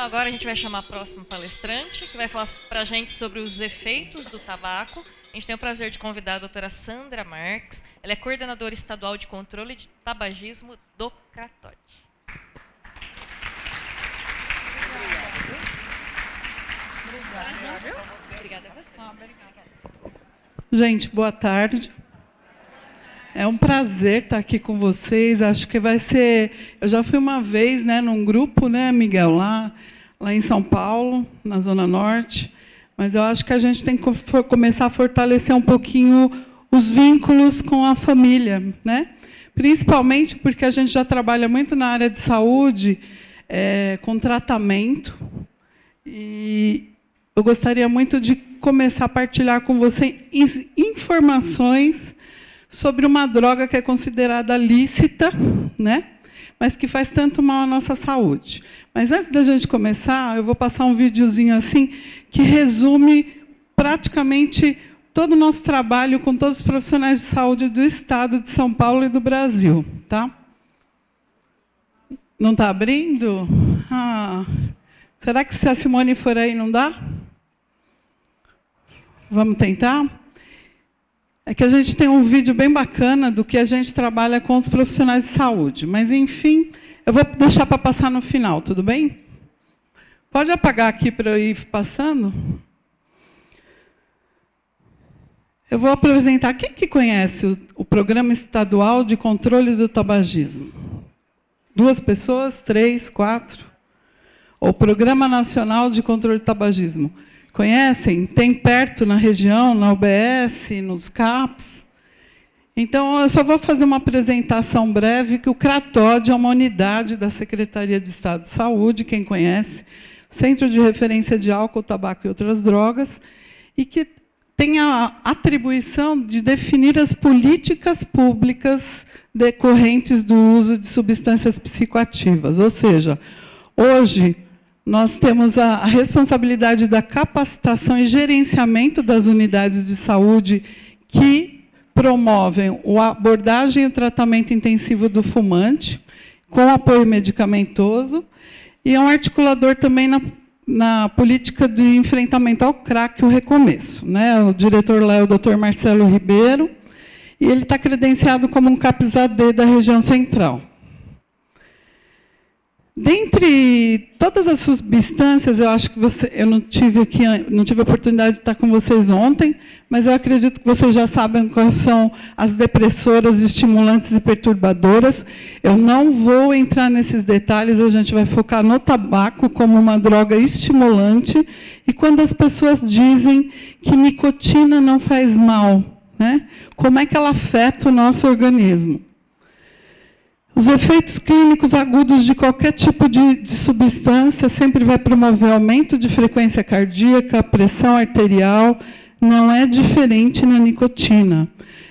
Então, agora a gente vai chamar a próxima palestrante, que vai falar para a gente sobre os efeitos do tabaco. A gente tem o prazer de convidar a doutora Sandra Marques. Ela é coordenadora estadual de controle de tabagismo do CRATOD. Obrigada a você. Gente, boa tarde. É um prazer estar aqui com vocês. Acho que vai ser... Eu já fui uma vez, né, num grupo, né, Miguel, lá em São Paulo, na Zona Norte. Mas eu acho que a gente tem que começar a fortalecer um pouquinho os vínculos com a família, né? Principalmente porque a gente já trabalha muito na área de saúde, com tratamento. E eu gostaria muito de começar a partilhar com vocês informações sobre uma droga que é considerada lícita, né? Mas que faz tanto mal à nossa saúde. Mas antes da gente começar, eu vou passar um videozinho assim que resume praticamente todo o nosso trabalho com todos os profissionais de saúde do Estado de São Paulo e do Brasil, tá? Não está abrindo? Será que se a Simone for aí não dá? Vamos tentar? É que a gente tem um vídeo bem bacana do que a gente trabalha com os profissionais de saúde. Mas, enfim, eu vou deixar para passar no final, tudo bem? Pode apagar aqui para eu ir passando? Eu vou apresentar. Quem que conhece o Programa Estadual de Controle do Tabagismo? 2 pessoas? 3, 4? O Programa Nacional de Controle do Tabagismo. Conhecem? Tem perto na região, na UBS, nos CAPs. Então, eu só vou fazer uma apresentação breve, que o CRATOD é uma unidade da Secretaria de Estado de Saúde, quem conhece, Centro de Referência de Álcool, Tabaco e Outras Drogas, e que tem a atribuição de definir as políticas públicas decorrentes do uso de substâncias psicoativas. Ou seja, hoje nós temos a responsabilidade da capacitação e gerenciamento das unidades de saúde que promovem a abordagem e o tratamento intensivo do fumante, com apoio medicamentoso, e é um articulador também na política de enfrentamento ao crack e o recomeço, né? O diretor lá é o Dr. Marcelo Ribeiro, e ele está credenciado como um CAPS-AD da região central. Dentre todas as substâncias, eu acho que eu não tive a oportunidade de estar com vocês ontem, mas eu acredito que vocês já sabem quais são as depressoras, estimulantes e perturbadoras. Eu não vou entrar nesses detalhes, a gente vai focar no tabaco como uma droga estimulante, e quando as pessoas dizem que nicotina não faz mal, né? Como é que ela afeta o nosso organismo? Os efeitos clínicos agudos de qualquer tipo de substância sempre vai promover aumento de frequência cardíaca, pressão arterial. Não é diferente na nicotina.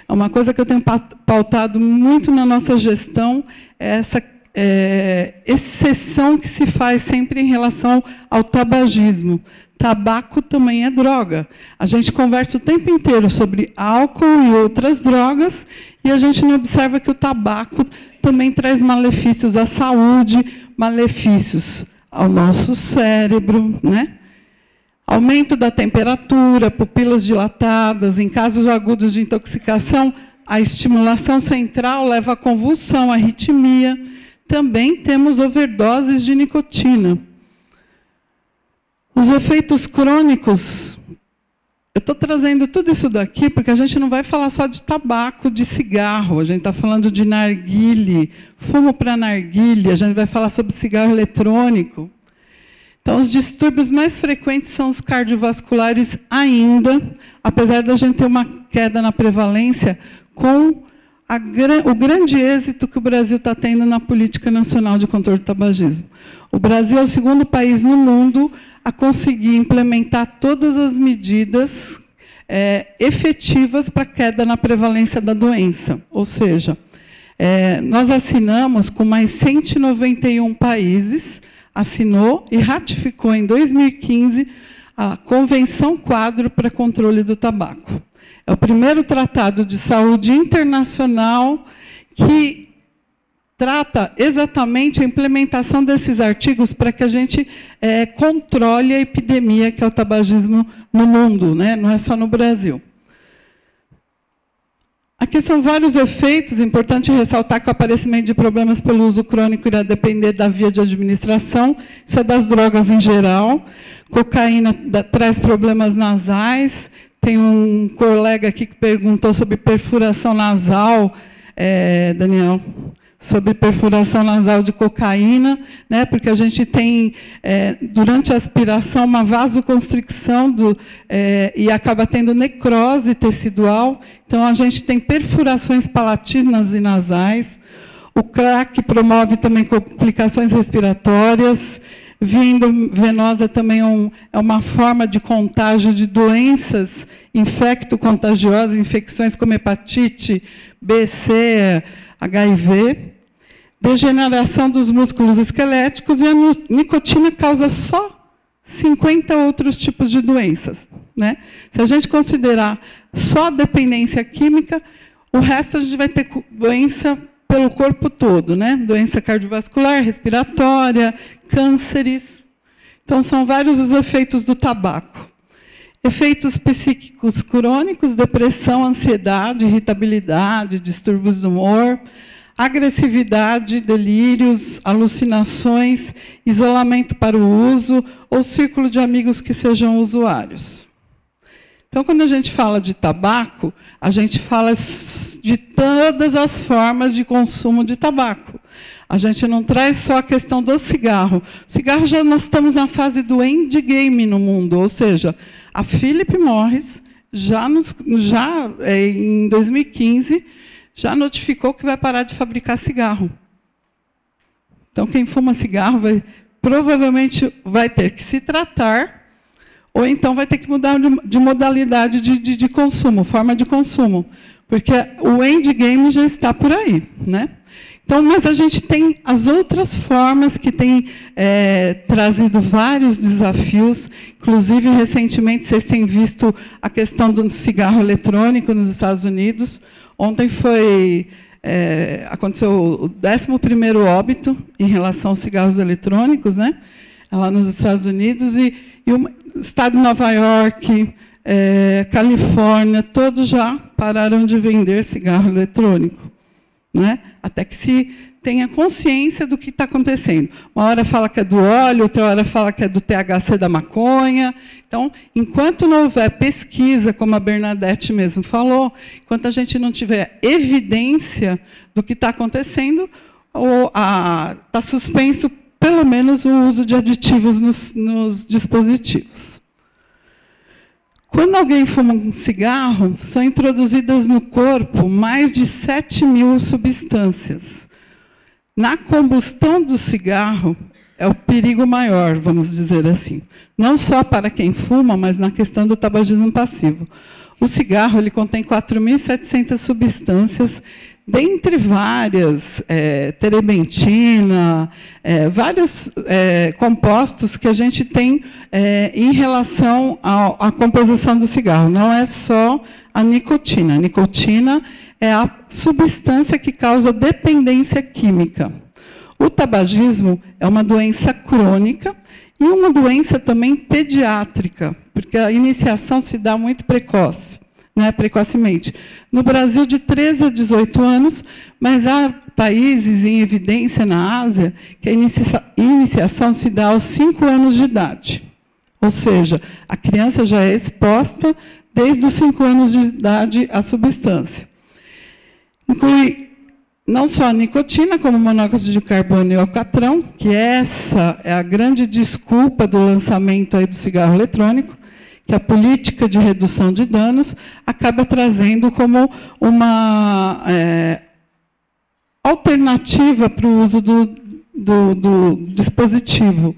É uma coisa que eu tenho pautado muito na nossa gestão, essa exceção que se faz sempre em relação ao tabagismo. Tabaco também é droga. A gente conversa o tempo inteiro sobre álcool e outras drogas, e a gente não observa que o tabaco também traz malefícios à saúde, malefícios ao nosso cérebro, né? Aumento da temperatura, pupilas dilatadas. Em casos agudos de intoxicação, a estimulação central leva à convulsão, à arritmia. Também temos overdoses de nicotina. Os efeitos crônicos, eu estou trazendo tudo isso daqui porque a gente não vai falar só de tabaco, de cigarro, a gente está falando de narguile, fumo para narguile, a gente vai falar sobre cigarro eletrônico. Então, os distúrbios mais frequentes são os cardiovasculares ainda, apesar da gente ter uma queda na prevalência, com o grande êxito que o Brasil está tendo na Política Nacional de Controle do Tabagismo. O Brasil é o 2º país no mundo a conseguir implementar todas as medidas efetivas para a queda na prevalência da doença. Ou seja, nós assinamos com mais 191 países, assinou e ratificou em 2015 a Convenção Quadro para Controle do Tabaco. É o primeiro tratado de saúde internacional que trata exatamente a implementação desses artigos para que a gente controle a epidemia que é o tabagismo no mundo, né? Não é só no Brasil. Aqui são vários efeitos, importante ressaltar que o aparecimento de problemas pelo uso crônico irá depender da via de administração, isso é das drogas em geral. Cocaína traz problemas nasais, tem um colega aqui que perguntou sobre perfuração nasal, Daniel, sobre perfuração nasal de cocaína, né, porque a gente tem, durante a aspiração, uma vasoconstricção e acaba tendo necrose tecidual, então a gente tem perfurações palatinas e nasais. O crack promove também complicações respiratórias. Via venosa também é uma forma de contágio de doenças infecto-contagiosas, infecções como hepatite B, C, HIV, degeneração dos músculos esqueléticos, e a nicotina causa só 50 outros tipos de doenças, né? Se a gente considerar só a dependência química, o resto a gente vai ter doença pelo corpo todo, né? Doença cardiovascular, respiratória, cânceres. Então, são vários os efeitos do tabaco. Efeitos psíquicos crônicos, depressão, ansiedade, irritabilidade, distúrbios do humor, agressividade, delírios, alucinações, isolamento para o uso ou círculo de amigos que sejam usuários. Então, quando a gente fala de tabaco, a gente fala de todas as formas de consumo de tabaco. A gente não traz só a questão do cigarro. O cigarro, nós estamos na fase do endgame no mundo, ou seja, a Philip Morris, em 2015, já notificou que vai parar de fabricar cigarro. Então, quem fuma cigarro provavelmente vai ter que se tratar, ou então vai ter que mudar de modalidade de consumo, forma de consumo, porque o endgame já está por aí, né? Então, mas a gente tem as outras formas que têm trazido vários desafios. Inclusive, recentemente, vocês têm visto a questão do cigarro eletrônico nos Estados Unidos. Ontem aconteceu o 11º óbito em relação aos cigarros eletrônicos, né? Lá nos Estados Unidos, e o estado de Nova York, Califórnia, todos já pararam de vender cigarro eletrônico, né? Até que se tenha consciência do que está acontecendo. Uma hora fala que é do óleo, outra hora fala que é do THC da maconha. Então, enquanto não houver pesquisa, como a Bernadette mesmo falou, enquanto a gente não tiver evidência do que está acontecendo, está suspenso, pelo menos, o uso de aditivos nos dispositivos. Quando alguém fuma um cigarro, são introduzidas no corpo mais de 7.000 substâncias. Na combustão do cigarro, é o perigo maior, vamos dizer assim. Não só para quem fuma, mas na questão do tabagismo passivo. O cigarro ele contém 4.700 substâncias, dentre várias, terebentina, vários compostos que a gente tem em relação à composição do cigarro. Não é só a nicotina. A nicotina é a substância que causa dependência química. O tabagismo é uma doença crônica e uma doença também pediátrica, porque a iniciação se dá muito precoce. Precocemente. No Brasil, de 13 a 18 anos, mas há países em evidência na Ásia que a iniciação se dá aos 5 anos de idade. Ou seja, a criança já é exposta desde os 5 anos de idade à substância. Inclui não só a nicotina, como o monóxido de carbono e o alcatrão, que essa é a grande desculpa do lançamento aí do cigarro eletrônico, que a política de redução de danos acaba trazendo como uma alternativa para o uso do dispositivo,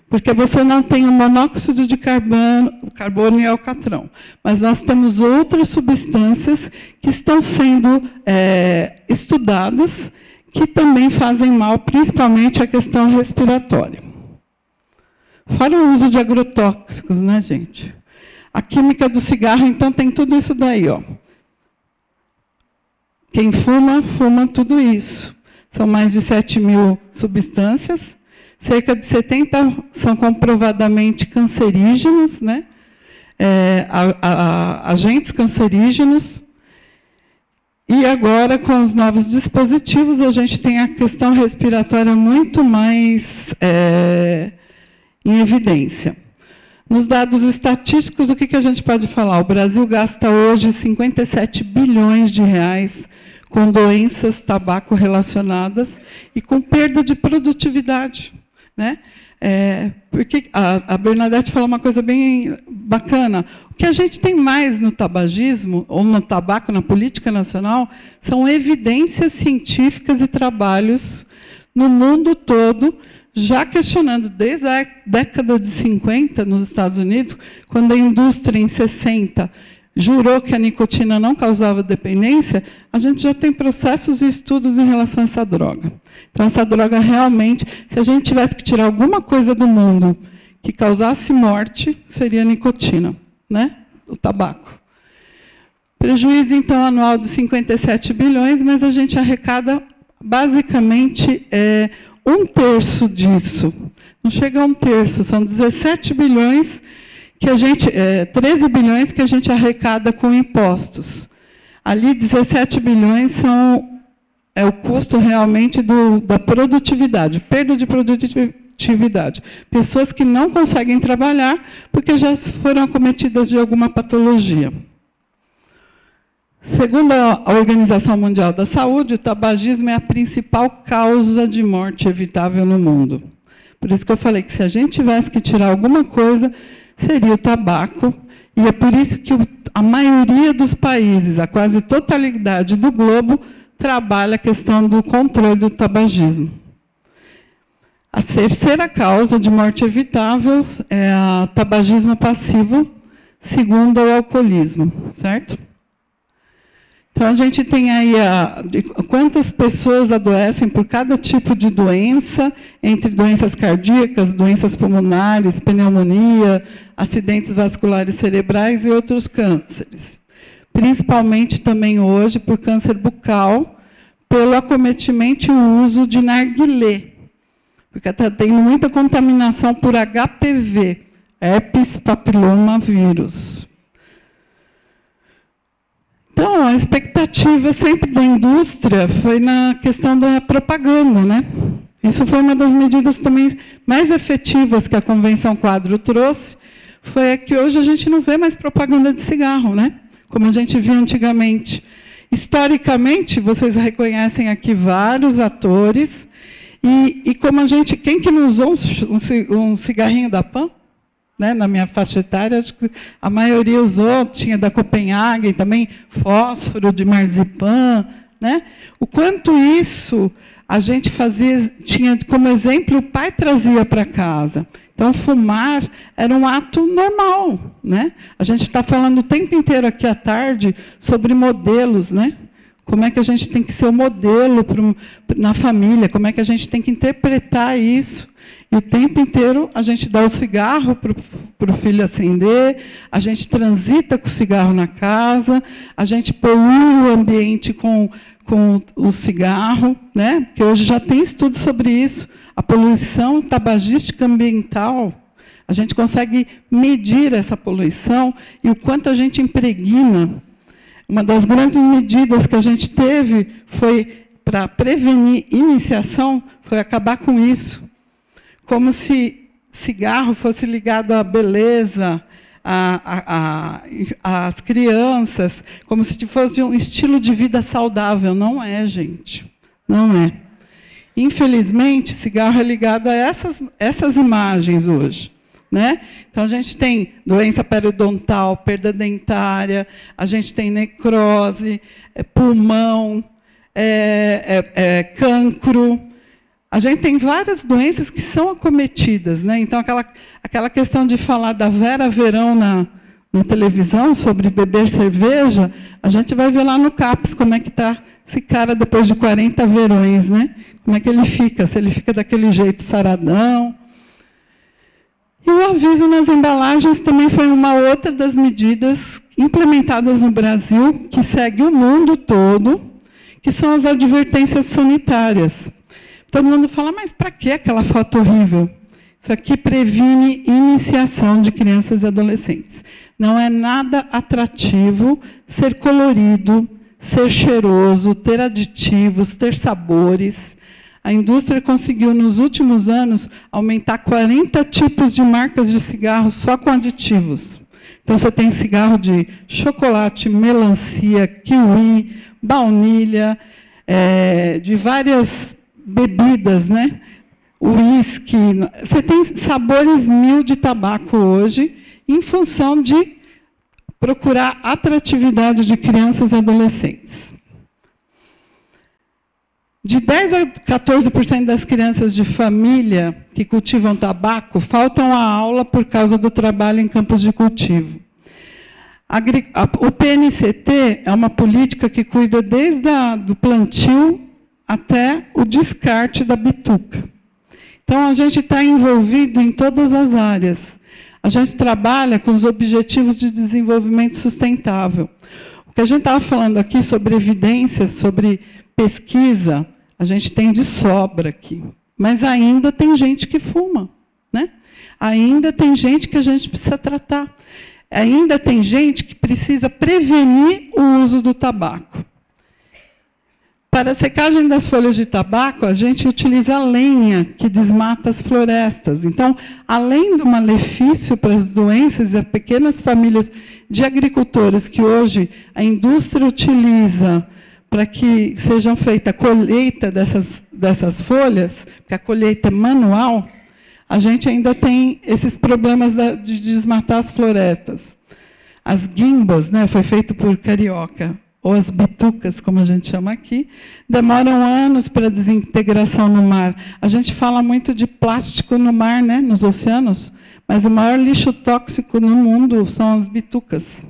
porque você não tem o monóxido de carbono e alcatrão, mas nós temos outras substâncias que estão sendo estudadas, que também fazem mal, principalmente a questão respiratória. Fora o uso de agrotóxicos, né, gente? A química do cigarro, então, tem tudo isso daí, ó. Quem fuma, fuma tudo isso. são mais de 7.000 substâncias, cerca de 70 são comprovadamente cancerígenos, né? Agentes cancerígenos. E agora, com os novos dispositivos, a gente tem a questão respiratória muito mais em evidência. Nos dados estatísticos, o que a gente pode falar? O Brasil gasta hoje 57 bilhões de reais com doenças tabaco relacionadas e com perda de produtividade, né? Porque a Bernadette falou uma coisa bem bacana. O que a gente tem mais no tabagismo, ou no tabaco, na política nacional, são evidências científicas e trabalhos no mundo todo, já questionando, desde a década de 50, nos Estados Unidos, quando a indústria, em 60, jurou que a nicotina não causava dependência, a gente já tem processos e estudos em relação a essa droga. Então, essa droga realmente, se a gente tivesse que tirar alguma coisa do mundo que causasse morte, seria a nicotina, né? O tabaco. Prejuízo, então, anual de 57 bilhões, mas a gente arrecada, basicamente, 1/3 disso. Não chega a 1/3, são 17 bilhões que a gente, 13 bilhões que a gente arrecada com impostos. Ali, 17 bilhões é o custo realmente da produtividade, perda de produtividade. Pessoas que não conseguem trabalhar porque já foram acometidas de alguma patologia. Segundo a Organização Mundial da Saúde, o tabagismo é a principal causa de morte evitável no mundo. Por isso que eu falei que se a gente tivesse que tirar alguma coisa, seria o tabaco, e é por isso que a maioria dos países, a quase totalidade do globo, trabalha a questão do controle do tabagismo. A terceira causa de morte evitável é o tabagismo passivo, segundo o alcoolismo, certo? Então, a gente tem aí quantas pessoas adoecem por cada tipo de doença, entre doenças cardíacas, doenças pulmonares, pneumonia, acidentes vasculares cerebrais e outros cânceres. Principalmente também hoje por câncer bucal, pelo acometimento e o uso de narguilé, porque está tendo muita contaminação por HPV, herpes papiloma vírus. Então, a expectativa sempre da indústria foi na questão da propaganda, né? Isso foi uma das medidas também mais efetivas que a Convenção Quadro trouxe, foi que hoje a gente não vê mais propaganda de cigarro, né? Como a gente via antigamente. Historicamente, vocês reconhecem aqui vários atores, e como a gente, quem que não usou um cigarrinho da Pan? Né, na minha faixa etária, acho que a maioria usou, tinha da Copenhagen também, fósforo de marzipan, né? O quanto isso a gente fazia, tinha como exemplo, o pai trazia para casa. Então, fumar era um ato normal, né? A gente está falando o tempo inteiro aqui à tarde sobre modelos, né? Como é que a gente tem que ser o modelo na família, como é que a gente tem que interpretar isso. E o tempo inteiro a gente dá o cigarro para o filho acender, a gente transita com o cigarro na casa, a gente polui o ambiente com o cigarro, né? Porque hoje já tem estudo sobre isso. A poluição tabagística ambiental, a gente consegue medir essa poluição e o quanto a gente impregna. Uma das grandes medidas que a gente teve foi, para prevenir iniciação, foi acabar com isso. Como se cigarro fosse ligado à beleza, às crianças, como se fosse um estilo de vida saudável. Não é, gente. Não é. Infelizmente, cigarro é ligado a essas imagens hoje. Né? Então, a gente tem doença periodontal, perda dentária, a gente tem necrose, pulmão, cancro. A gente tem várias doenças que são acometidas. Né? Então, aquela questão de falar da Vera Verão na televisão, sobre beber cerveja, a gente vai ver lá no CAPS como é que está esse cara depois de 40 verões. Né? Como é que ele fica? Se ele fica daquele jeito saradão. E o aviso nas embalagens também foi uma outra das medidas implementadas no Brasil, que segue o mundo todo, que são as advertências sanitárias. Todo mundo fala, mas para que aquela foto horrível? Isso aqui previne iniciação de crianças e adolescentes. Não é nada atrativo ser colorido, ser cheiroso, ter aditivos, ter sabores. A indústria conseguiu, nos últimos anos, aumentar 40 tipos de marcas de cigarro só com aditivos. Então, você tem cigarro de chocolate, melancia, kiwi, baunilha, de várias bebidas, né? Uísque. Você tem sabores 1000 de tabaco hoje, em função de procurar atratividade de crianças e adolescentes. De 10% a 14% das crianças de família que cultivam tabaco faltam à aula por causa do trabalho em campos de cultivo. O PNCT é uma política que cuida desde o plantio até o descarte da bituca. Então, a gente está envolvido em todas as áreas. A gente trabalha com os Objetivos de Desenvolvimento Sustentável. O que a gente estava falando aqui sobre evidências, sobre pesquisa, a gente tem de sobra aqui. Mas ainda tem gente que fuma, né? Ainda tem gente que a gente precisa tratar. Ainda tem gente que precisa prevenir o uso do tabaco. Para a secagem das folhas de tabaco, a gente utiliza a lenha, que desmata as florestas. Então, além do malefício para as doenças e as pequenas famílias de agricultores que hoje a indústria utiliza para que sejam feita a colheita dessas folhas, porque a colheita é manual, a gente ainda tem esses problemas de desmatar as florestas. As guimbas, né, foi feito por Carioca, ou as bitucas, como a gente chama aqui, demoram anos para desintegração no mar. A gente fala muito de plástico no mar, né, nos oceanos, mas o maior lixo tóxico no mundo são as bitucas.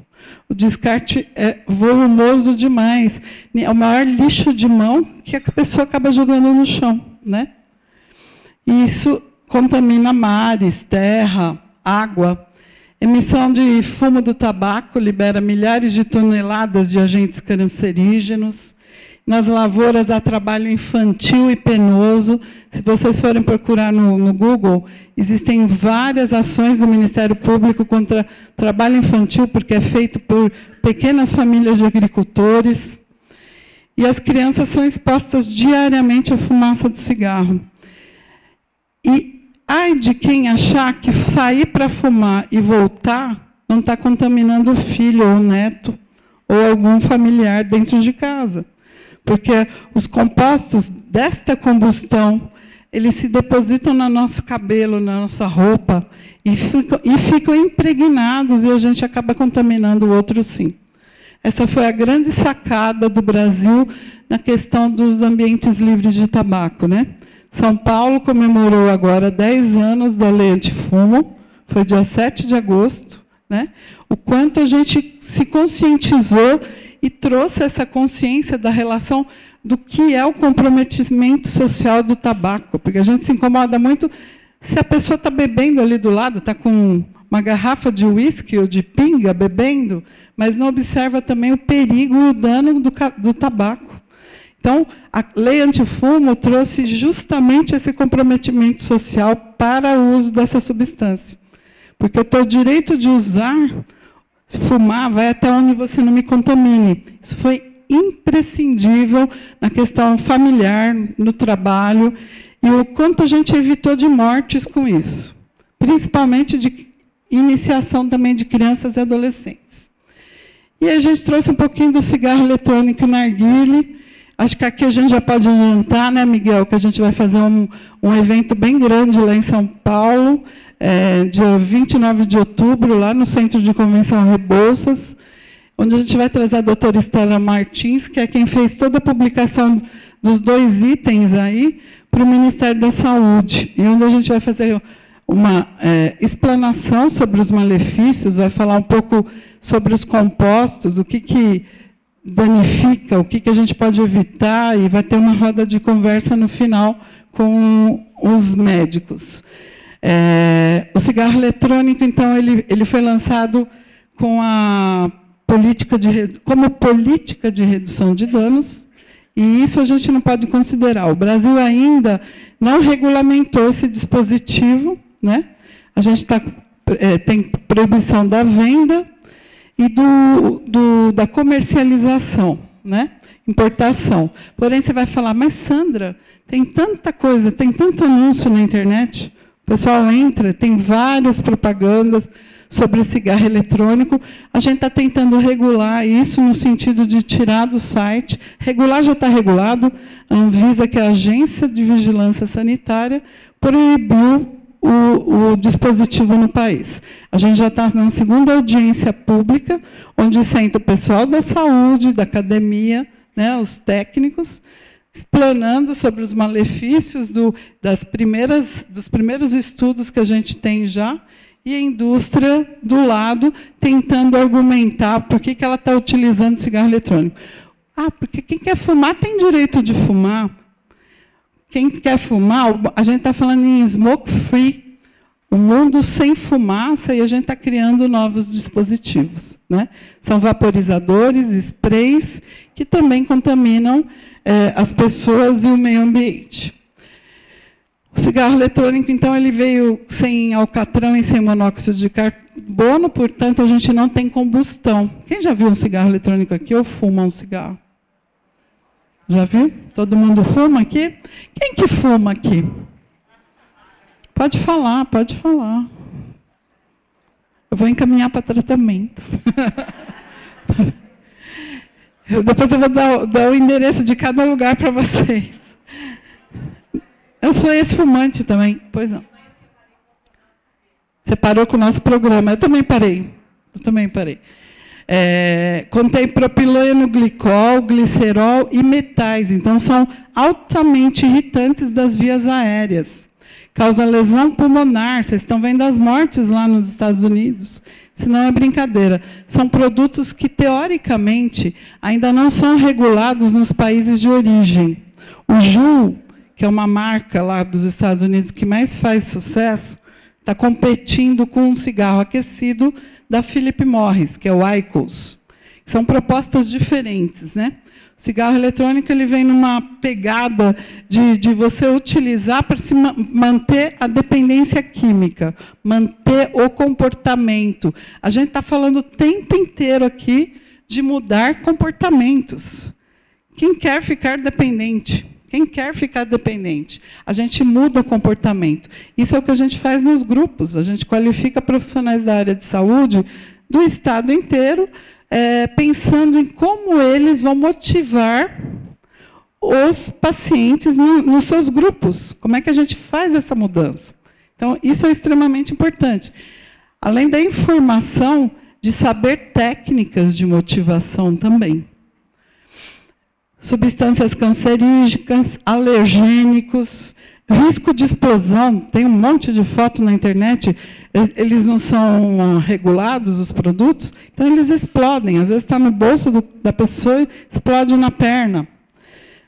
O descarte é volumoso demais. É o maior lixo de mão que a pessoa acaba jogando no chão, né? E isso contamina mares, terra, água. Emissão de fumo do tabaco libera milhares de toneladas de agentes cancerígenos. Nas lavouras há trabalho infantil e penoso. Se vocês forem procurar no Google, existem várias ações do Ministério Público contra trabalho infantil, porque é feito por pequenas famílias de agricultores. E as crianças são expostas diariamente à fumaça do cigarro. E ai de quem achar que sair para fumar e voltar não está contaminando o filho ou o neto ou algum familiar dentro de casa. Porque os compostos desta combustão, eles se depositam no nosso cabelo, na nossa roupa, e ficam impregnados, e a gente acaba contaminando o outro, sim. Essa foi a grande sacada do Brasil na questão dos ambientes livres de tabaco, né? São Paulo comemorou agora 10 anos da lei antifumo, foi dia 7 de agosto, né? O quanto a gente se conscientizou e trouxe essa consciência da relação do que é o comprometimento social do tabaco, porque a gente se incomoda muito se a pessoa está bebendo ali do lado, está com uma garrafa de uísque ou de pinga bebendo, mas não observa também o perigo e o dano do tabaco. Então, a lei antifumo trouxe justamente esse comprometimento social para o uso dessa substância. Porque eu tenho o direito de usar, se fumar, vai até onde você não me contamine. Isso foi imprescindível na questão familiar, no trabalho, e o quanto a gente evitou de mortes com isso. Principalmente de iniciação também de crianças e adolescentes. E a gente trouxe um pouquinho do cigarro eletrônico narguilé. Acho que aqui a gente já pode adiantar, né, Miguel, que a gente vai fazer um evento bem grande lá em São Paulo, dia 29 de outubro, lá no Centro de Convenção Rebouças, onde a gente vai trazer a doutora Estela Martins, que é quem fez toda a publicação dos 2 itens aí para o Ministério da Saúde, e onde a gente vai fazer uma explanação sobre os malefícios, vai falar um pouco sobre os compostos, o que danifica, o que a gente pode evitar, e vai ter uma roda de conversa no final com os médicos. O cigarro eletrônico, então, ele foi lançado com como política de redução de danos, E isso a gente não pode considerar. O Brasil ainda não regulamentou esse dispositivo, né? A gente tem proibição da venda e da comercialização, né? Importação. Porém, você vai falar, mas, Sandra, tem tanta coisa, tem tanto anúncio na internet, o pessoal entra, tem várias propagandas sobre o cigarro eletrônico. A gente está tentando regular isso no sentido de tirar do site. Regular já está regulado. A Anvisa, que é a Agência de Vigilância Sanitária, proibiu o dispositivo no país. A gente já está na segunda audiência pública, onde senta o pessoal da saúde, da academia, né, os técnicos, explanando sobre os malefícios dos primeiros estudos que a gente tem já, e a indústria, do lado, tentando argumentar por que ela está utilizando cigarro eletrônico. Ah, porque quem quer fumar tem direito de fumar. Quem quer fumar, a gente está falando em smoke free, um mundo sem fumaça, e a gente está criando novos dispositivos, né? São vaporizadores, sprays, que também contaminam as pessoas e o meio ambiente. O cigarro eletrônico, então, ele veio sem alcatrão e sem monóxido de carbono, portanto, a gente não tem combustão. Quem já viu um cigarro eletrônico aqui ou fuma um cigarro? Já viu? Todo mundo fuma aqui? Quem que fuma aqui? Pode falar, pode falar. Eu vou encaminhar para tratamento. Depois eu vou dar o endereço de cada lugar para vocês. Eu sou ex-fumante também. Pois não. Você parou com o nosso programa. Eu também parei. Contém propileno, glicol, glicerol e metais. Então, são altamente irritantes das vias aéreas. Causa lesão pulmonar. Vocês estão vendo as mortes lá nos Estados Unidos. Isso não é brincadeira. São produtos que, teoricamente, ainda não são regulados nos países de origem. O Juul, que é uma marca lá dos Estados Unidos que mais faz sucesso, está competindo com um cigarro aquecido da Philip Morris, que é o IQOS. São propostas diferentes, né? O cigarro eletrônico ele vem numa pegada de você utilizar para se manter a dependência química, manter o comportamento. A gente está falando o tempo inteiro aqui de mudar comportamentos. Quem quer ficar dependente? Quem quer ficar dependente? A gente muda o comportamento. Isso é o que a gente faz nos grupos. A gente qualifica profissionais da área de saúde do estado inteiro, pensando em como eles vão motivar os pacientes nos seus grupos. Como é que a gente faz essa mudança? Então, isso é extremamente importante. Além da informação, de saber técnicas de motivação também. Substâncias cancerígenas, alergênicos, risco de explosão. Tem um monte de foto na internet, eles não são regulados, os produtos, então eles explodem. Às vezes está no bolso da pessoa e explode na perna.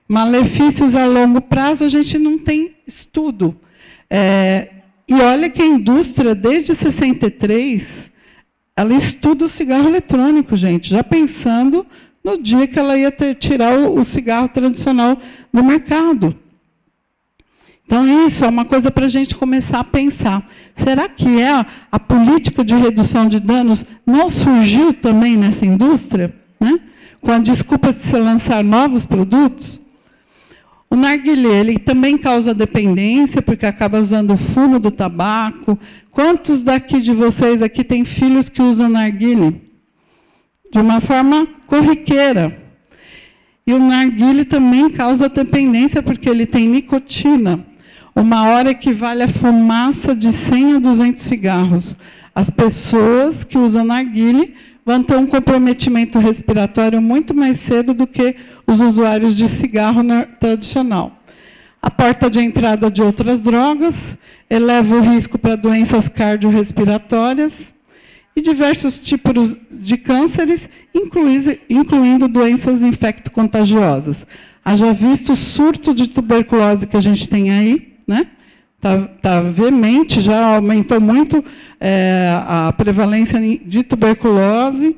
Malefícios a longo prazo, a gente não tem estudo. E olha que a indústria, desde 63, ela estuda o cigarro eletrônico, gente, já pensando no dia que ela ia tirar o cigarro tradicional do mercado. Então, isso é uma coisa para a gente começar a pensar. Será que a política de redução de danos não surgiu também nessa indústria, né? Com a desculpa de se lançar novos produtos? O narguilé, ele também causa dependência, porque acaba usando o fumo do tabaco. Quantos daqui de vocês aqui têm filhos que usam narguilé? De uma forma corriqueira. E o narguilé também causa dependência, porque ele tem nicotina. Uma hora equivale a fumaça de 100 a 200 cigarros. As pessoas que usam narguilé vão ter um comprometimento respiratório muito mais cedo do que os usuários de cigarro tradicional. A porta de entrada de outras drogas eleva o risco para doenças cardiorrespiratórias e diversos tipos de cânceres, incluindo doenças infecto-contagiosas. Haja visto o surto de tuberculose que a gente tem aí, né? Tá veemente, já aumentou muito a prevalência de tuberculose,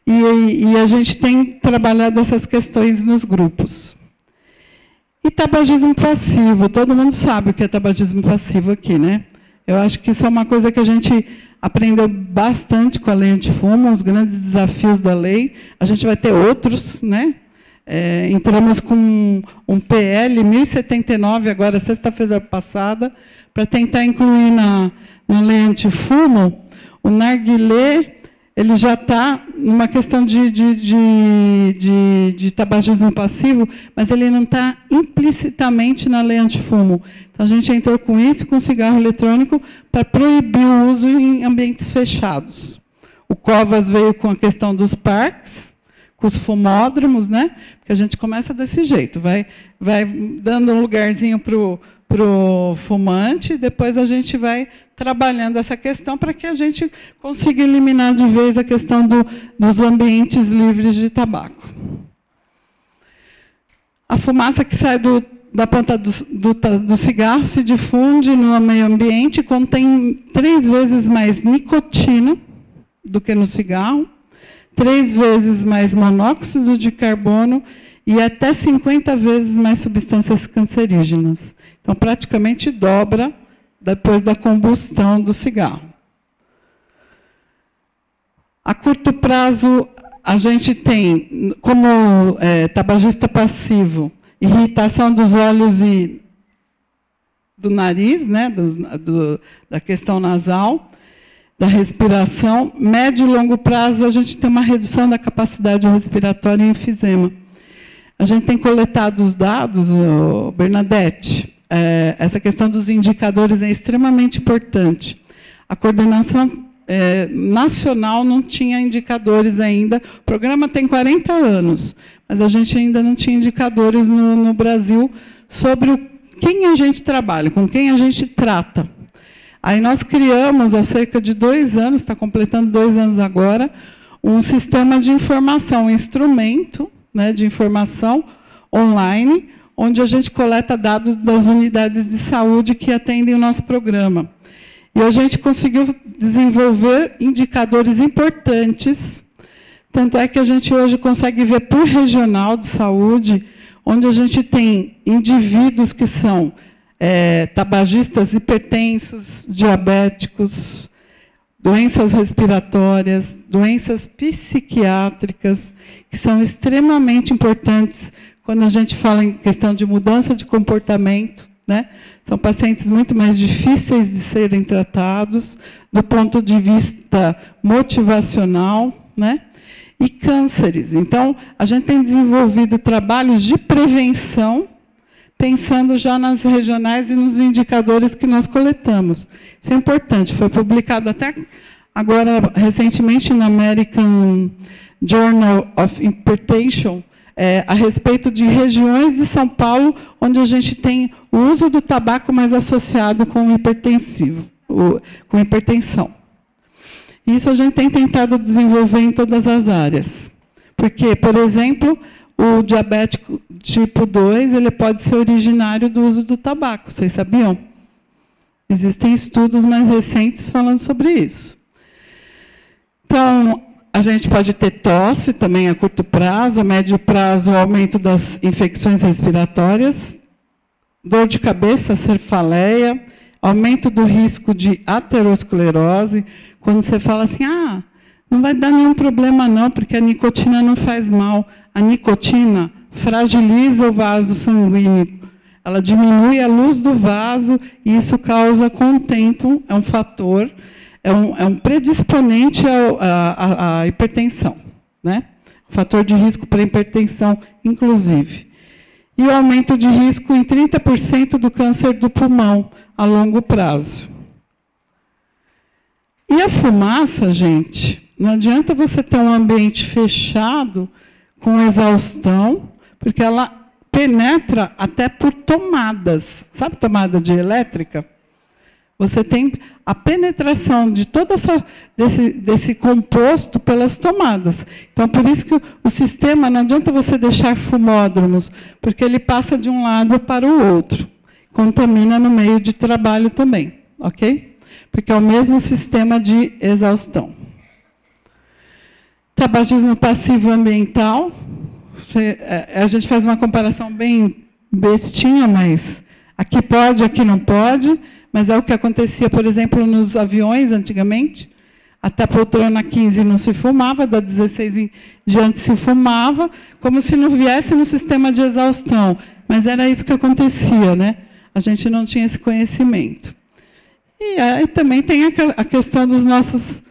e a gente tem trabalhado essas questões nos grupos. E tabagismo passivo, todo mundo sabe o que é tabagismo passivo aqui, né? Eu acho que isso é uma coisa que a gente aprendeu bastante com a lei antifumo, os grandes desafios da lei. A gente vai ter outros, né? Entramos com um PL 1079, agora, sexta-feira passada, para tentar incluir na lei antifumo o narguilé. Ele já está numa questão de tabagismo passivo, mas ele não está implicitamente na lei antifumo. Então, a gente entrou com isso, com o cigarro eletrônico, para proibir o uso em ambientes fechados. O Covas veio com a questão dos parques, com os fumódromos, né? Porque a gente começa desse jeito, vai dando um lugarzinho para o fumante, depois a gente vai trabalhando essa questão para que a gente consiga eliminar de vez a questão dos ambientes livres de tabaco. A fumaça que sai da ponta do cigarro se difunde no meio ambiente, contém 3 vezes mais nicotina do que no cigarro, 3 vezes mais monóxido de carbono e até 50 vezes mais substâncias cancerígenas. Então, praticamente dobra depois da combustão do cigarro. A curto prazo, a gente tem, como tabagista passivo, irritação dos olhos e do nariz, né, da questão nasal, da respiração. Médio e longo prazo, a gente tem uma redução da capacidade respiratória e enfisema. A gente tem coletado os dados, Bernadette, essa questão dos indicadores é extremamente importante. A coordenação nacional não tinha indicadores ainda. O programa tem 40 anos, mas a gente ainda não tinha indicadores no Brasil sobre quem a gente trabalha, com quem a gente trata. Aí nós criamos, há cerca de 2 anos, está completando 2 anos agora, um sistema de informação, um instrumento, né, de informação online, onde a gente coleta dados das unidades de saúde que atendem o nosso programa. E a gente conseguiu desenvolver indicadores importantes, tanto é que a gente hoje consegue ver por regional de saúde, onde a gente tem indivíduos que são tabagistas hipertensos, diabéticos, doenças respiratórias, doenças psiquiátricas, que são extremamente importantes quando a gente fala em questão de mudança de comportamento, né? São pacientes muito mais difíceis de serem tratados, do ponto de vista motivacional, né? E cânceres. Então, a gente tem desenvolvido trabalhos de prevenção, pensando já nas regionais e nos indicadores que nós coletamos. Isso é importante, foi publicado até agora, recentemente, na American Journal of Hypertension, a respeito de regiões de São Paulo onde a gente tem o uso do tabaco mais associado com com hipertensão. Isso a gente tem tentado desenvolver em todas as áreas. Porque, por exemplo, o diabético tipo 2, ele pode ser originário do uso do tabaco, vocês sabiam? Existem estudos mais recentes falando sobre isso. Então, a gente pode ter tosse também a curto prazo, a médio prazo, o aumento das infecções respiratórias, dor de cabeça, cefaleia, aumento do risco de aterosclerose. Quando você fala assim, não vai dar nenhum problema não, porque a nicotina não faz mal. A nicotina fragiliza o vaso sanguíneo, ela diminui a luz do vaso e isso causa, com o tempo, é um fator, é um predisponente à hipertensão, né? Fator de risco para hipertensão, inclusive. E o aumento de risco em 30% do câncer do pulmão a longo prazo. E a fumaça, gente, não adianta você ter um ambiente fechado com exaustão, porque ela penetra até por tomadas. Sabe tomada de elétrica? Você tem a penetração de todo desse composto pelas tomadas. Então, por isso que o sistema, não adianta você deixar fumódromos, porque ele passa de um lado para o outro. Contamina no meio de trabalho também, ok? Porque é o mesmo sistema de exaustão. Tabagismo passivo ambiental. A gente faz uma comparação bem bestinha, mas aqui pode, aqui não pode, mas é o que acontecia, por exemplo, nos aviões antigamente. Até a poltrona 15 não se fumava, da 16 em diante se fumava, como se não viesse no sistema de exaustão. Mas era isso que acontecia, né? A gente não tinha esse conhecimento. E aí também tem a questão dos nossos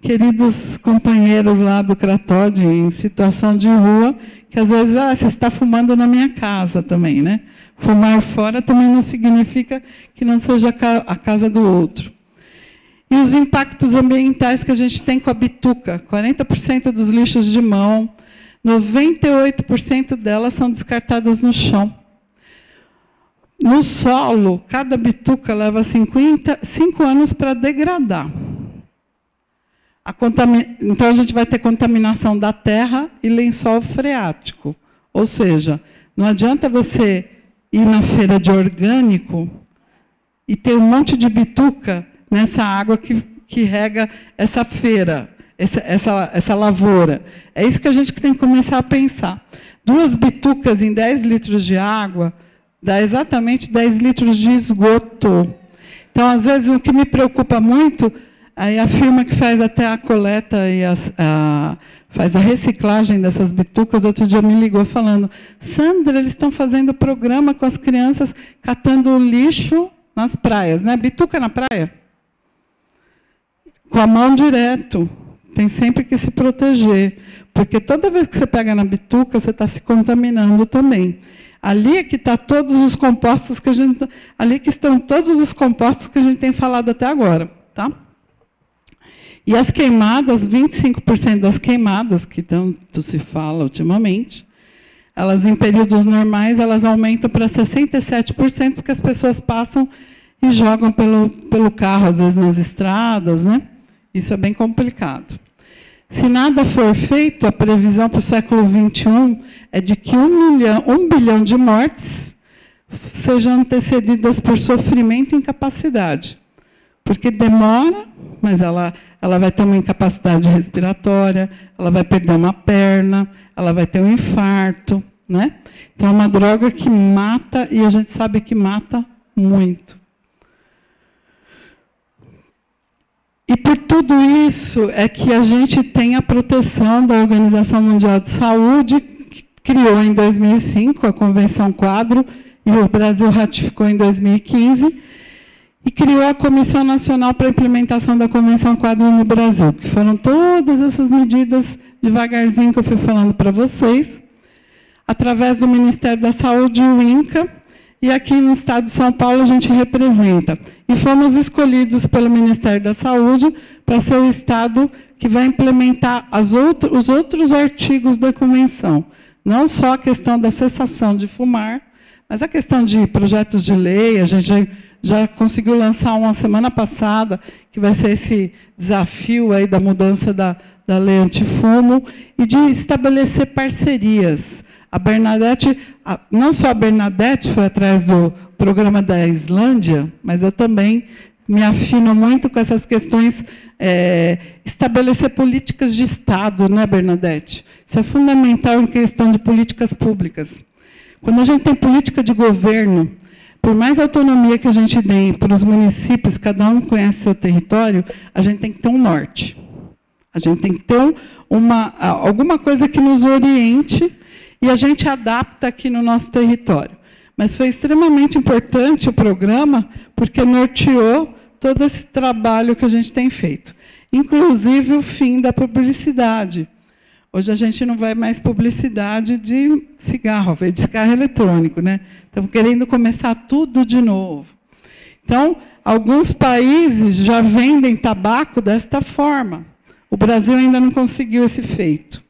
queridos companheiros lá do Cratode, em situação de rua, que às vezes, você está fumando na minha casa também, né? Fumar fora também não significa que não seja a casa do outro. E os impactos ambientais que a gente tem com a bituca. 40% dos lixos de mão, 98% delas são descartadas no chão. No solo, cada bituca leva 5 anos para degradar. Então, a gente vai ter contaminação da terra e lençol freático. Ou seja, não adianta você ir na feira de orgânico e ter um monte de bituca nessa água que rega essa feira, essa lavoura. É isso que a gente tem que começar a pensar. 2 bitucas em 10 litros de água dá exatamente 10 litros de esgoto. Então, às vezes, o que me preocupa muito, aí a firma que faz até a coleta e faz a reciclagem dessas bitucas, outro dia me ligou falando, Sandra, eles estão fazendo programa com as crianças catando lixo nas praias, né? Bituca na praia. Com a mão direto. Tem sempre que se proteger. Porque toda vez que você pega na bituca, você está se contaminando também. Ali é que está todos os compostos que a gente... Ali que estão todos os compostos que a gente tem falado até agora. Tá? E as queimadas, 25% das queimadas, que tanto se fala ultimamente, elas, em períodos normais, elas aumentam para 67%, porque as pessoas passam e jogam pelo carro, às vezes, nas estradas, né? Isso é bem complicado. Se nada for feito, a previsão para o século XXI é de que 1 bilhão de mortes sejam antecedidas por sofrimento e incapacidade. Porque demora, mas ela vai ter uma incapacidade respiratória, ela vai perder uma perna, ela vai ter um infarto, né? Então, é uma droga que mata, e a gente sabe que mata muito. E por tudo isso é que a gente tem a proteção da Organização Mundial de Saúde, que criou em 2005 a Convenção Quadro, e o Brasil ratificou em 2015, e criou a Comissão Nacional para a Implementação da Convenção Quadro no Brasil, que foram todas essas medidas, devagarzinho, que eu fui falando para vocês, através do Ministério da Saúde e o INCA, e aqui no Estado de São Paulo a gente representa. E fomos escolhidos pelo Ministério da Saúde para ser o Estado que vai implementar os outros artigos da Convenção. Não só a questão da cessação de fumar, mas a questão de projetos de lei. A gente já conseguiu lançar uma semana passada, que vai ser esse desafio aí da mudança da lei antifumo, e de estabelecer parcerias. A Bernadette, não só a Bernadette foi atrás do programa da Islândia, mas eu também me afino muito com essas questões, estabelecer políticas de Estado, né, Bernadette? Isso é fundamental em questão de políticas públicas. Quando a gente tem política de governo, por mais autonomia que a gente dê para os municípios, cada um conhece seu território, a gente tem que ter um norte. A gente tem que ter alguma coisa que nos oriente, e a gente adapta aqui no nosso território. Mas foi extremamente importante o programa, porque norteou todo esse trabalho que a gente tem feito. Inclusive o fim da publicidade. Hoje a gente não vai mais publicidade de cigarro, vai de cigarro eletrônico, né? Estamos querendo começar tudo de novo. Então, alguns países já vendem tabaco desta forma. O Brasil ainda não conseguiu esse feito.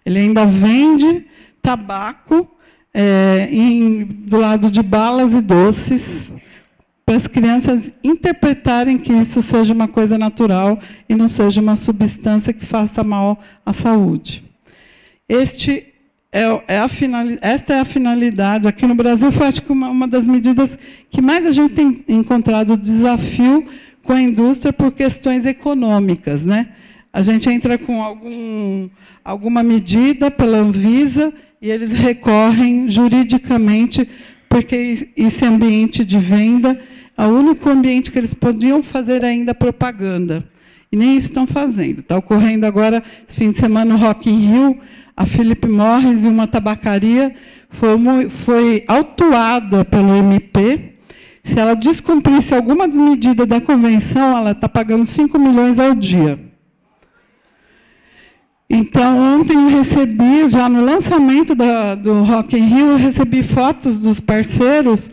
Ele ainda vende tabaco do lado de balas e doces, para as crianças interpretarem que isso seja uma coisa natural e não seja uma substância que faça mal à saúde. Esta é a finalidade. Aqui no Brasil, foi, acho que, uma das medidas que mais a gente tem encontrado desafio com a indústria por questões econômicas, né? A gente entra com alguma medida pela Anvisa e eles recorrem juridicamente porque esse ambiente de venda é o único ambiente que eles podiam fazer ainda propaganda. E nem isso estão fazendo. Está ocorrendo agora, esse fim de semana, no Rock in Rio, a Philip Morris, em uma tabacaria, foi autuada pelo MP. Se ela descumprisse alguma medida da convenção, ela está pagando 5 milhões ao dia. Então, ontem eu recebi, já no lançamento do Rock in Rio, eu recebi fotos dos parceiros,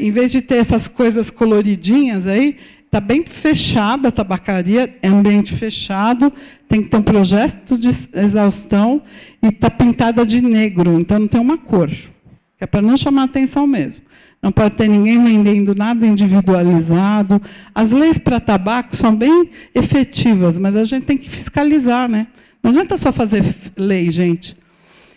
em vez de ter essas coisas coloridinhas aí, está bem fechada a tabacaria, é ambiente fechado, tem que ter um projeto de exaustão e está pintada de negro, então não tem uma cor, que é para não chamar atenção mesmo. Não pode ter ninguém vendendo nada individualizado. As leis para tabaco são bem efetivas, mas a gente tem que fiscalizar, né? Não adianta só fazer lei, gente.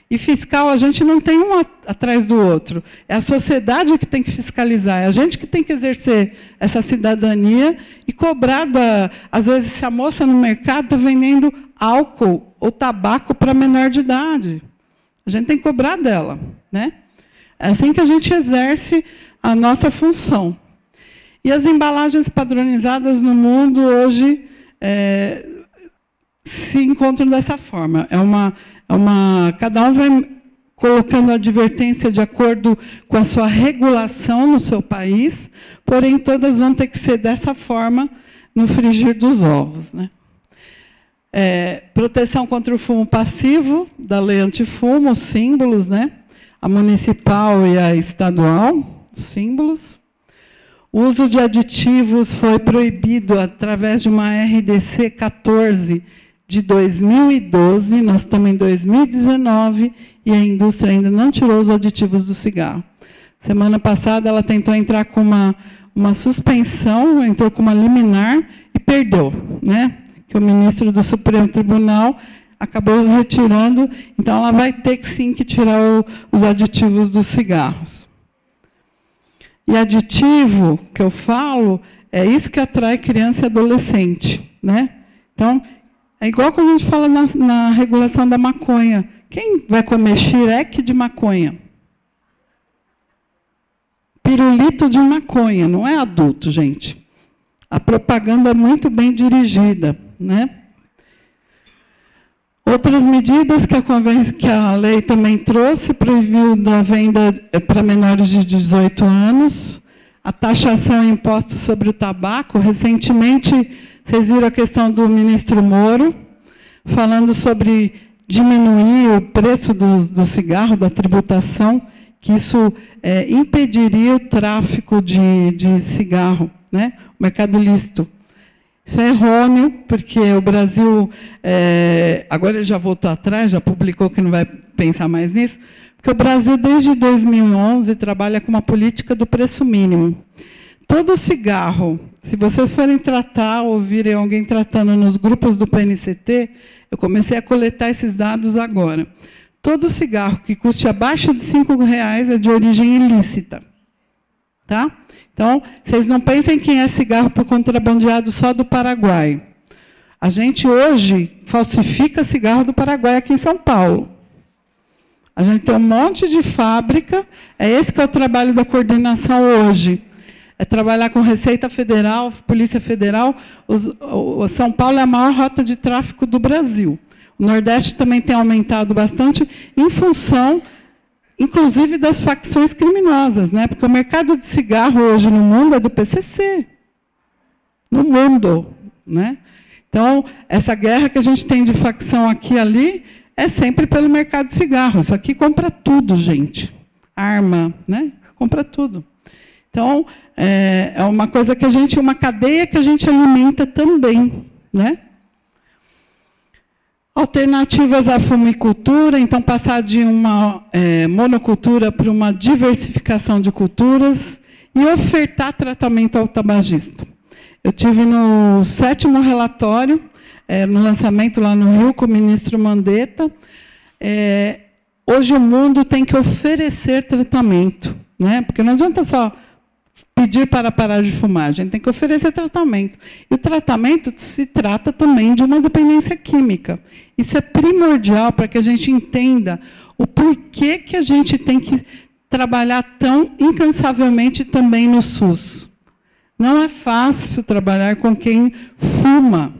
E fiscal, a gente não tem um atrás do outro. É a sociedade que tem que fiscalizar, é a gente que tem que exercer essa cidadania e cobrar, às vezes, se a moça no mercado está vendendo álcool ou tabaco para menor de idade. A gente tem que cobrar dela, né? É assim que a gente exerce a nossa função. E as embalagens padronizadas no mundo, hoje, se encontram dessa forma. Cada um vai colocando a advertência de acordo com a sua regulação no seu país, porém, todas vão ter que ser dessa forma no frigir dos ovos, né? Proteção contra o fumo passivo, da lei antifumo, os símbolos, né? A municipal e a estadual, os símbolos. O uso de aditivos foi proibido através de uma RDC 14 de 2012, nós estamos em 2019, e a indústria ainda não tirou os aditivos do cigarro. Semana passada, ela tentou entrar com uma suspensão, entrou com uma liminar e perdeu, né? Que o ministro do Supremo Tribunal acabou retirando, então ela vai ter que, sim, que tirar os aditivos dos cigarros. E aditivo, que eu falo, é isso que atrai criança e adolescente, né? Então, é igual quando a gente fala na regulação da maconha. Quem vai comer xireque de maconha? Pirulito de maconha, não é adulto, gente. A propaganda é muito bem dirigida, né? Outras medidas que a lei também trouxe, proibiu a venda para menores de 18 anos, a taxação e impostos sobre o tabaco. Recentemente, vocês viram a questão do ministro Moro, falando sobre diminuir o preço do cigarro, da tributação, que isso impediria o tráfico de cigarro, né? O mercado lícito. Isso é errôneo, porque o Brasil, agora ele já voltou atrás, já publicou que não vai pensar mais nisso, porque o Brasil, desde 2011, trabalha com uma política do preço mínimo. Todo cigarro, se vocês forem tratar, ouvirem alguém tratando nos grupos do PNCT, eu comecei a coletar esses dados agora. Todo cigarro que custe abaixo de R$5 é de origem ilícita. Tá? Então, vocês não pensem que é cigarro contrabandeado só do Paraguai. A gente, hoje, falsifica cigarro do Paraguai aqui em São Paulo. A gente tem um monte de fábrica, esse que é o trabalho da coordenação hoje. É trabalhar com Receita Federal, Polícia Federal. São Paulo é a maior rota de tráfico do Brasil. O Nordeste também tem aumentado bastante, em função, inclusive, das facções criminosas, né? Porque o mercado de cigarro hoje no mundo é do PCC. No mundo, né? Então, essa guerra que a gente tem de facção aqui e ali é sempre pelo mercado de cigarro. Isso aqui compra tudo, gente. Arma, né? Compra tudo. Então, é uma coisa que uma cadeia que a gente alimenta também, né? Alternativas à fumicultura, então passar de uma monocultura para uma diversificação de culturas e ofertar tratamento ao tabagista. Eu tive no 7º relatório, no lançamento lá no Rio, com o ministro Mandetta. Hoje o mundo tem que oferecer tratamento, né? Porque não adianta só pedir para parar de fumar, a gente tem que oferecer tratamento. E o tratamento se trata também de uma dependência química. Isso é primordial para que a gente entenda o porquê que a gente tem que trabalhar tão incansavelmente também no SUS. Não é fácil trabalhar com quem fuma.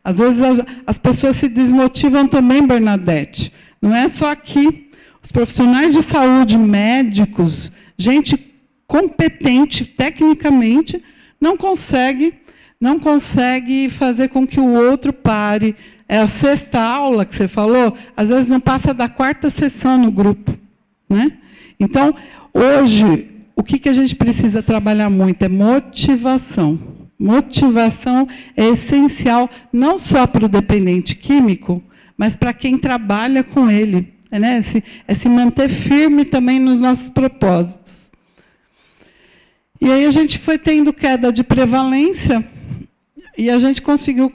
Às vezes as pessoas se desmotivam também, Bernadette. Não é só aqui. Os profissionais de saúde, médicos, gente competente tecnicamente, não consegue fazer com que o outro pare. É a sexta aula que você falou, às vezes não passa da quarta sessão no grupo, né? Então, hoje, o que a gente precisa trabalhar muito é motivação. Motivação é essencial, não só para o dependente químico, mas para quem trabalha com ele. Né? É se manter firme também nos nossos propósitos. E aí a gente foi tendo queda de prevalência e a gente conseguiu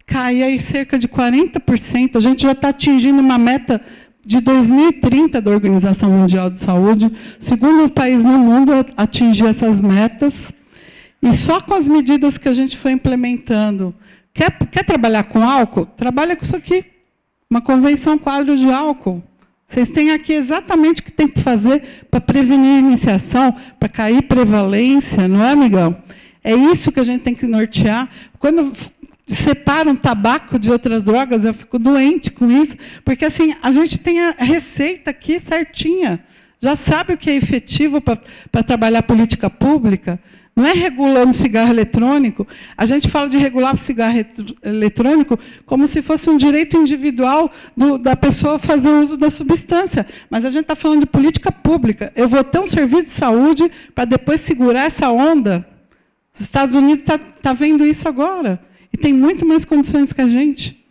cair aí cerca de 40%. A gente já está atingindo uma meta de 2030 da Organização Mundial de Saúde, segundo país no mundo a atingir essas metas. E só com as medidas que a gente foi implementando. Quer trabalhar com álcool? Trabalha com isso aqui. Uma convenção quadro de álcool. Vocês têm aqui exatamente o que tem que fazer para prevenir a iniciação, para cair prevalência, não é, amigão? É isso que a gente tem que nortear. Quando separam tabaco de outras drogas, eu fico doente com isso, porque assim, a gente tem a receita aqui certinha, já sabe o que é efetivo para trabalhar política pública. Não é regulando cigarro eletrônico. A gente fala de regular o cigarro eletrônico como se fosse um direito individual da pessoa fazer uso da substância. Mas a gente está falando de política pública. Eu vou ter um serviço de saúde para depois segurar essa onda. Os Estados Unidos tá vendo isso agora. E tem muito mais condições que a gente.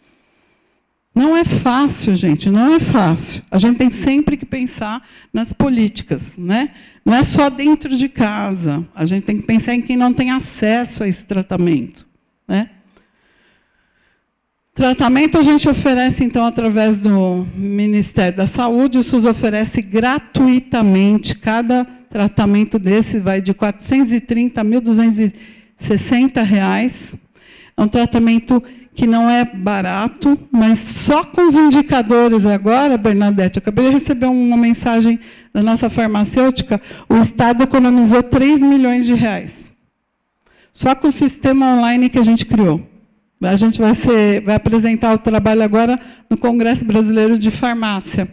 Não é fácil, gente, não é fácil. A gente tem sempre que pensar nas políticas, né? Não é só dentro de casa. A gente tem que pensar em quem não tem acesso a esse tratamento, né? Tratamento a gente oferece, então, através do Ministério da Saúde. O SUS oferece gratuitamente. Cada tratamento desse vai de R$ 430 a R$ 1.260. É um tratamento que não é barato, mas só com os indicadores agora, Bernadette, eu acabei de receber uma mensagem da nossa farmacêutica, o Estado economizou R$ 3 milhões. Só com o sistema online que a gente criou. A gente vai apresentar o trabalho agora no Congresso Brasileiro de Farmácia.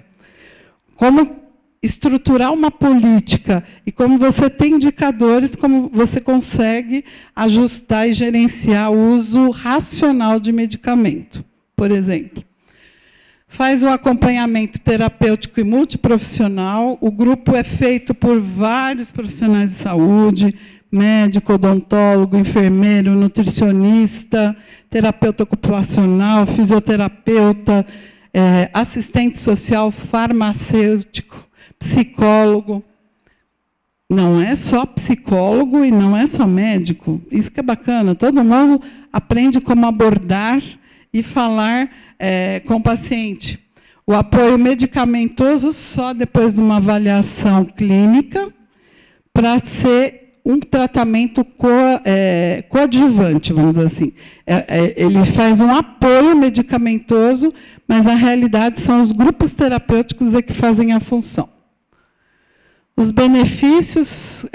Como estruturar uma política e como você tem indicadores, como você consegue ajustar e gerenciar o uso racional de medicamento, por exemplo. Faz o acompanhamento terapêutico e multiprofissional. O grupo é feito por vários profissionais de saúde, médico, odontólogo, enfermeiro, nutricionista, terapeuta ocupacional, fisioterapeuta, assistente social, farmacêutico, psicólogo. Não é só psicólogo e não é só médico. Isso que é bacana. Todo mundo aprende como abordar e falar com o paciente. O apoio medicamentoso só depois de uma avaliação clínica para ser um tratamento coadjuvante, vamos dizer assim. Ele faz um apoio medicamentoso, mas, na realidade, são os grupos terapêuticos que fazem a função. Os benefícios,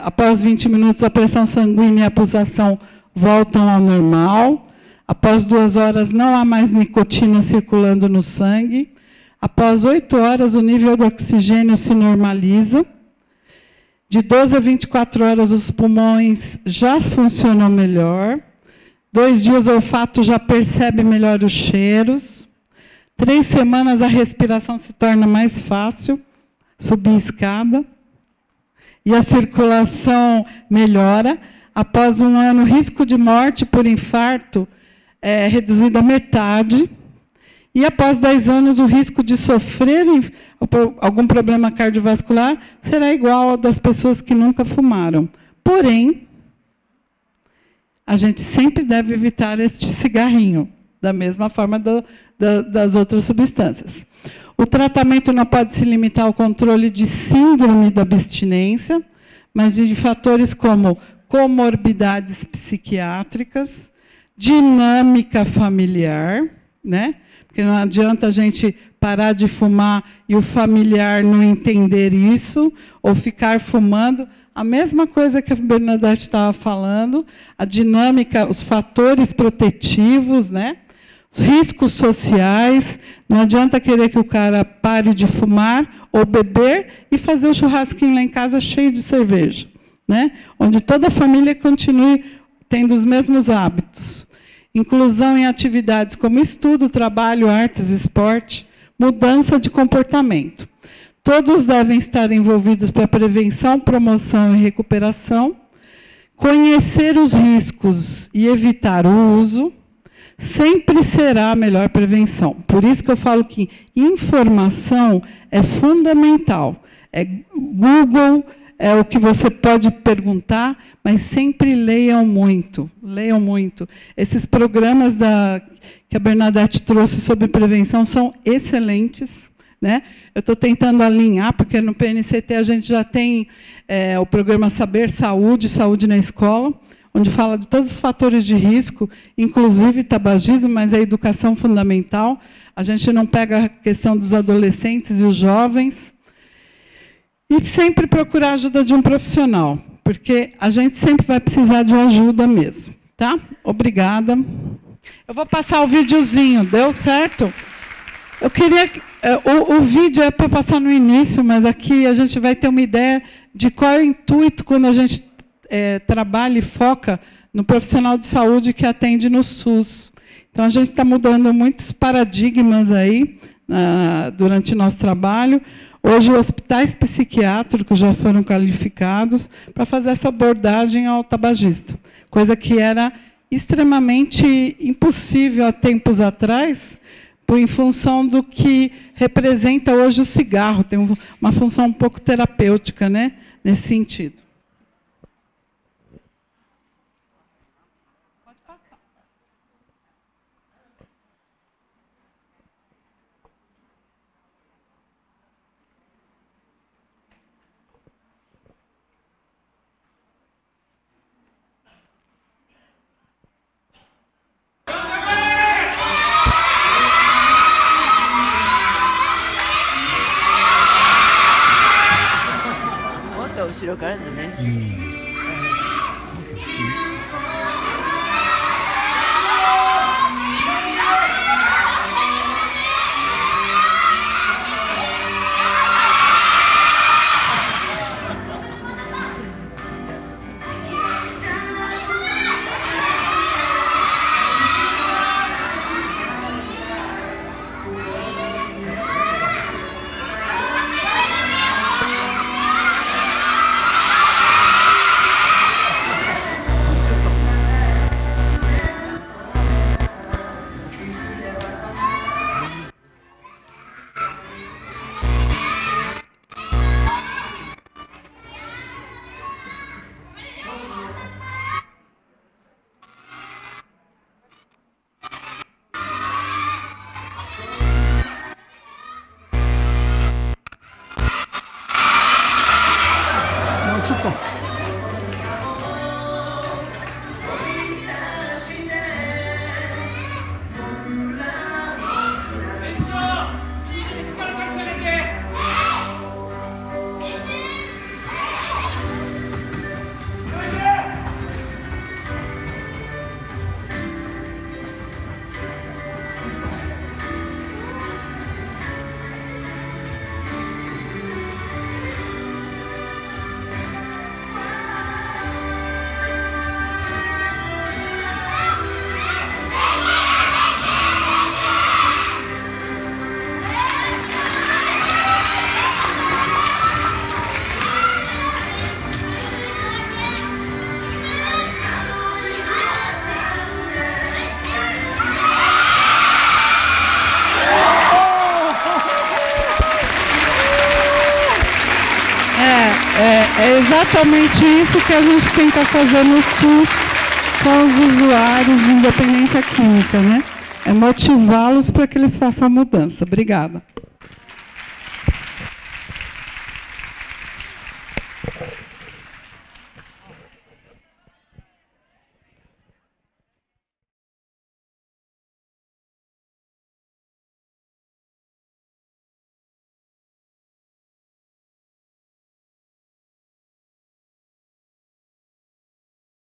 após 20 minutos, a pressão sanguínea e a pulsação voltam ao normal. Após 2 horas, não há mais nicotina circulando no sangue. Após 8 horas, o nível de oxigênio se normaliza. De 12 a 24 horas, os pulmões já funcionam melhor. 2 dias, o olfato já percebe melhor os cheiros. 3 semanas, a respiração se torna mais fácil. Subir escada, e a circulação melhora. Após 1 ano, o risco de morte por infarto é reduzido à metade, e após 10 anos, o risco de sofrer algum problema cardiovascular será igual ao das pessoas que nunca fumaram. Porém, a gente sempre deve evitar este cigarrinho, da mesma forma das outras substâncias. O tratamento não pode se limitar ao controle de síndrome da abstinência, mas de fatores como comorbidades psiquiátricas, dinâmica familiar, né? Porque não adianta a gente parar de fumar e o familiar não entender isso, ou ficar fumando. A mesma coisa que a Bernadette estava falando, a dinâmica, os fatores protetivos, né? Os riscos sociais. Não adianta querer que o cara pare de fumar ou beber e fazer o churrasquinho lá em casa cheio de cerveja, né? Onde toda a família continue tendo os mesmos hábitos. Inclusão em atividades como estudo, trabalho, artes, esporte, mudança de comportamento. Todos devem estar envolvidos para prevenção, promoção e recuperação, conhecer os riscos e evitar o uso, sempre será a melhor prevenção. Por isso que eu falo que informação é fundamental. É Google, é o que você pode perguntar, mas sempre leiam muito, leiam muito. Esses programas que a Bernadette trouxe sobre prevenção são excelentes, né? Eu estou tentando alinhar, porque no PNCT a gente já tem o programa Saber Saúde, Saúde na Escola, onde fala de todos os fatores de risco, inclusive tabagismo, mas a educação fundamental. A gente não pega a questão dos adolescentes e os jovens. E sempre procurar a ajuda de um profissional, porque a gente sempre vai precisar de ajuda mesmo. Tá? Obrigada. Eu vou passar o videozinho, deu certo? Eu queria... O vídeo é para passar no início, mas aqui a gente vai ter uma ideia de qual é o intuito quando a gente trabalha e foca no profissional de saúde que atende no SUS. Então, a gente está mudando muitos paradigmas aí durante nosso trabalho. Hoje, hospitais psiquiátricos já foram qualificados para fazer essa abordagem ao tabagista, coisa que era extremamente impossível há tempos atrás, em função do que representa hoje o cigarro. Tem uma função um pouco terapêutica, né, nesse sentido. Pode passar. É exatamente isso que a gente tenta fazer no SUS com os usuários de independência química, né? É motivá-los para que eles façam a mudança. Obrigada.